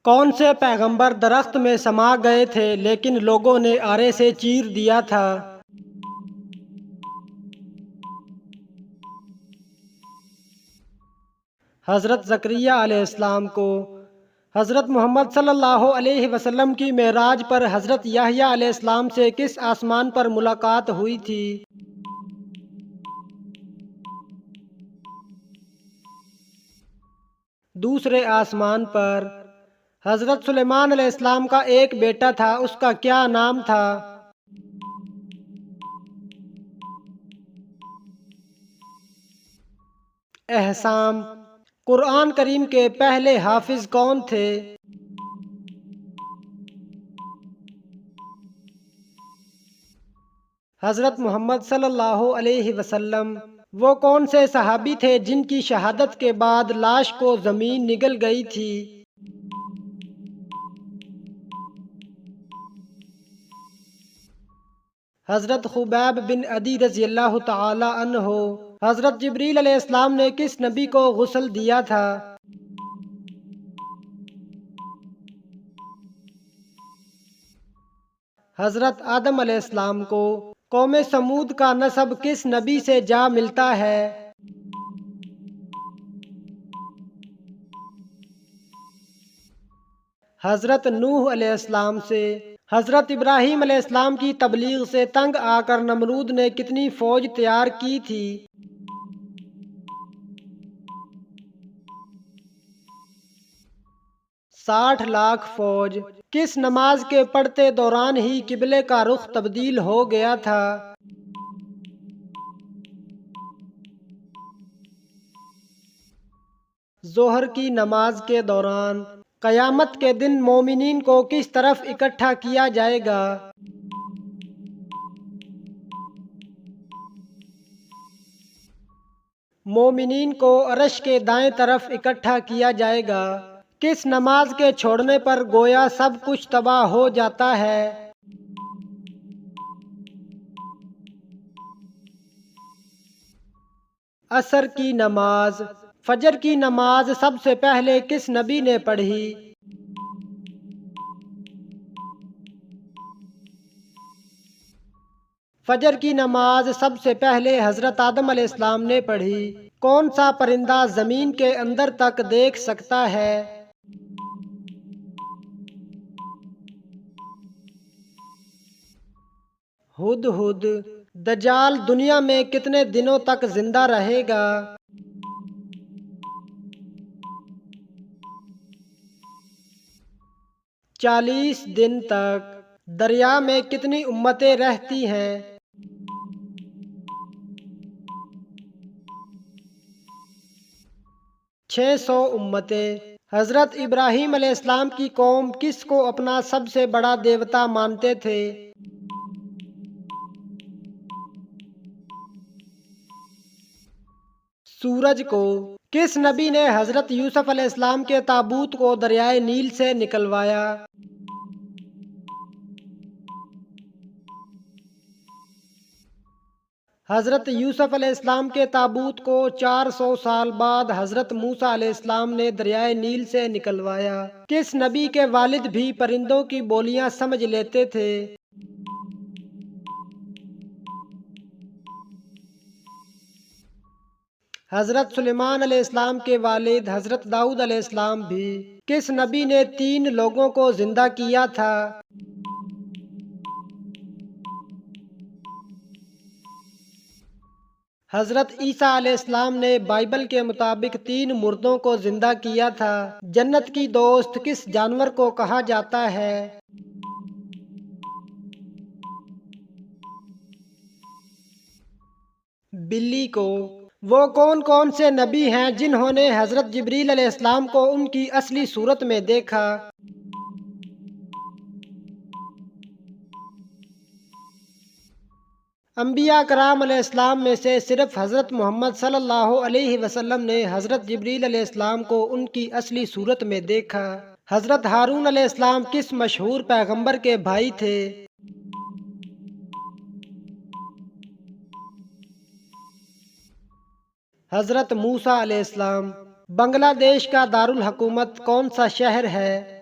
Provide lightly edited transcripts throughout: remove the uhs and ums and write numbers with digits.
کون سے پیغمبر درخت میں سما گئے تھے لیکن لوگوں نے آرے سے چیر دیا تھا؟ حضرت زکریا علیہ السلام کو حضرت محمد صلی اللہ علیہ وسلم کی معراج پر حضرت یحییٰ علیہ السلام سے کس آسمان پر ملاقات ہوئی تھی؟ دوسرے آسمان پر۔ حضرت سلیمان علیہ السلام کا ایک بیٹا تھا، اس کا کیا نام تھا؟ احسام۔ قرآن کریم کے پہلے حافظ کون تھے؟ حضرت محمد صلی اللہ علیہ وسلم۔ وہ کون سے صحابی تھے جن کی شہادت کے بعد لاش کو زمین نگل گئی تھی؟ حضرت خبیب بن عدی رضی اللہ تعالی عنہ۔ حضرت جبریل علیہ السلام نے کس نبی کو غسل دیا تھا؟ حضرت آدم علیہ السلام کو۔ قوم سمود کا نسب کس نبی سے جا ملتا ہے؟ حضرت نوح علیہ السلام سے۔ حضرت ابراہیم علیہ السلام کی تبلیغ سے تنگ آ کر نمرود نے کتنی فوج تیار کی تھی؟ 60 لاکھ فوج۔ کس نماز کے پڑھتے دوران ہی قبلے کا رخ تبدیل ہو گیا تھا؟ ظہر کی نماز کے دوران۔ قیامت کے دن مومنین کو کس طرف اکٹھا کیا جائے گا؟ مومنین کو عرش کے دائیں طرف اکٹھا کیا جائے گا۔ کس نماز کے چھوڑنے پر گویا سب کچھ تباہ ہو جاتا ہے؟ عصر کی نماز۔ فجر کی نماز سب سے پہلے کس نبی نے پڑھی؟ فجر کی نماز سب سے پہلے حضرت آدم علیہ السلام نے پڑھی۔ کون سا پرندہ زمین کے اندر تک دیکھ سکتا ہے؟ ہدہد۔ دجال دنیا میں کتنے دنوں تک زندہ رہے گا؟ 40 دن تک۔ دریا میں کتنی امتیں رہتی ہیں؟ 600 امتیں۔ حضرت ابراہیم علیہ السلام کی قوم کس کو اپنا سب سے بڑا دیوتا مانتے تھے؟ سورج کو۔ کس نبی نے حضرت یوسف علیہ السلام کے تابوت کو دریائے نیل سے نکلوایا؟ حضرت یوسف علیہ السلام کے تابوت کو 400 سال بعد حضرت موسیٰ علیہ السلام نے دریائے نیل سے نکلوایا۔ کس نبی کے والد بھی پرندوں کی بولیاں سمجھ لیتے تھے؟ حضرت سلیمان علیہ السلام کے والد حضرت داؤد علیہ السلام بھی۔ کس نبی نے 3 لوگوں کو زندہ کیا تھا؟ حضرت عیسیٰ علیہ السلام نے بائبل کے مطابق 3 مردوں کو زندہ کیا تھا۔ جنت کی دوست کس جانور کو کہا جاتا ہے؟ بلی کو۔ وہ کون سے نبی ہیں جنہوں نے حضرت جبریل علیہ السلام کو ان کی اصلی صورت میں دیکھا؟ انبیاء کرام علیہ السلام میں سے صرف حضرت محمد صلی اللہ علیہ وسلم نے حضرت جبریل علیہ السلام کو ان کی اصلی صورت میں دیکھا۔ حضرت ہارون علیہ السلام کس مشہور پیغمبر کے بھائی تھے؟ حضرت موسیٰ علیہ السلام۔ بنگلہ دیش کا دارالحکومت کون سا شہر ہے؟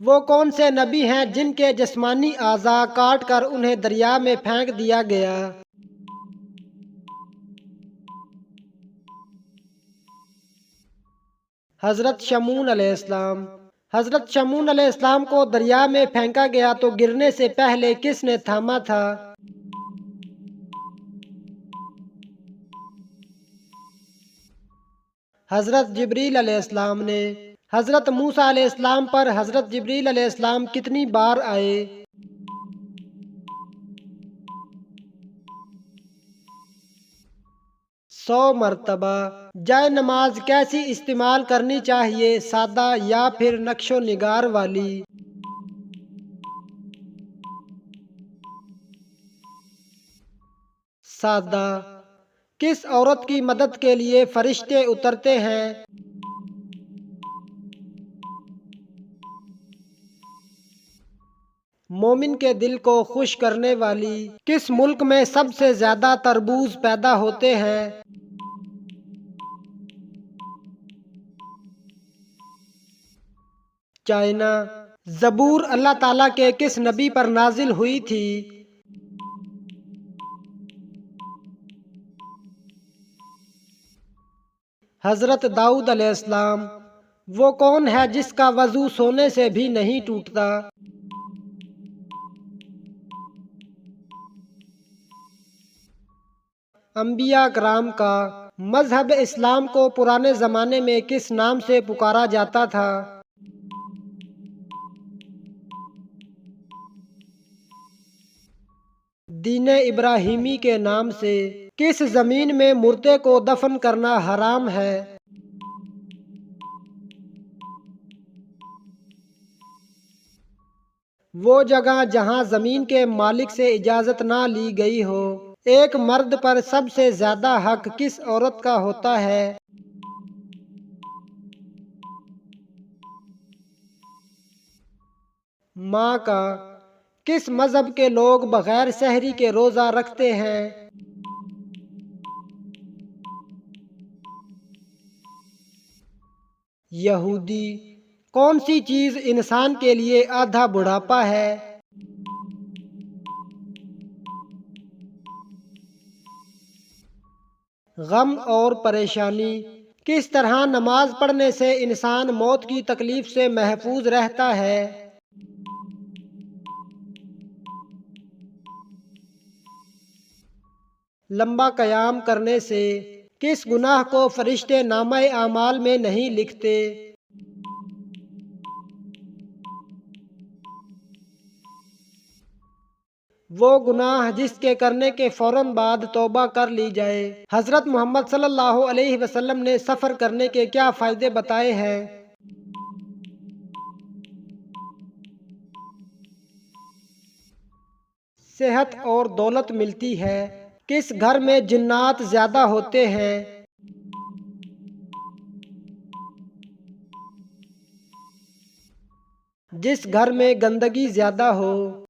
وہ کون سے نبی ہیں جن کے جسمانی اعضاء کاٹ کر انہیں دریا میں پھینک دیا گیا؟ حضرت شمعون علیہ السلام۔ حضرت شمعون علیہ السلام کو دریا میں پھینکا گیا تو گرنے سے پہلے کس نے تھاما تھا؟ حضرت جبریل علیہ السلام نے۔ حضرت موسیٰ علیہ السلام پر حضرت جبریل علیہ السلام کتنی بار آئے؟ 100 مرتبہ۔ جائے نماز کیسی استعمال کرنی چاہیے، سادہ یا پھر نقش و نگار والی؟ سادہ۔ کس عورت کی مدد کے لیے فرشتے اترتے ہیں؟ مومن کے دل کو خوش کرنے والی۔ کس ملک میں سب سے زیادہ تربوز پیدا ہوتے ہیں؟ چائنا۔ زبور اللہ تعالیٰ کے کس نبی پر نازل ہوئی تھی؟ حضرت داؤد علیہ السلام۔ وہ کون ہے جس کا وضو سونے سے بھی نہیں ٹوٹتا؟ انبیاء کرام کا۔ مذہب اسلام کو پرانے زمانے میں کس نام سے پکارا جاتا تھا؟ دین ابراہیمی کے نام سے۔ کس زمین میں مردے کو دفن کرنا حرام ہے؟ وہ جگہ جہاں زمین کے مالک سے اجازت نہ لی گئی ہو۔ ایک مرد پر سب سے زیادہ حق کس عورت کا ہوتا ہے؟ ماں کا۔ کس مذہب کے لوگ بغیر سحری کے روزہ رکھتے ہیں؟ یہودی۔ کون سی چیز انسان کے لیے آدھا بڑھاپا ہے؟ غم اور پریشانی۔ کس طرح نماز پڑھنے سے انسان موت کی تکلیف سے محفوظ رہتا ہے؟ لمبا قیام کرنے سے۔ کس گناہ کو فرشتے نامہ اعمال میں نہیں لکھتے؟ وہ گناہ جس کے کرنے کے فوراً بعد توبہ کر لی جائے۔ حضرت محمد صلی اللہ علیہ وسلم نے سفر کرنے کے کیا فائدے بتائے ہیں؟ صحت اور دولت ملتی ہے۔ کس گھر میں جنات زیادہ ہوتے ہیں؟ جس گھر میں گندگی زیادہ ہو۔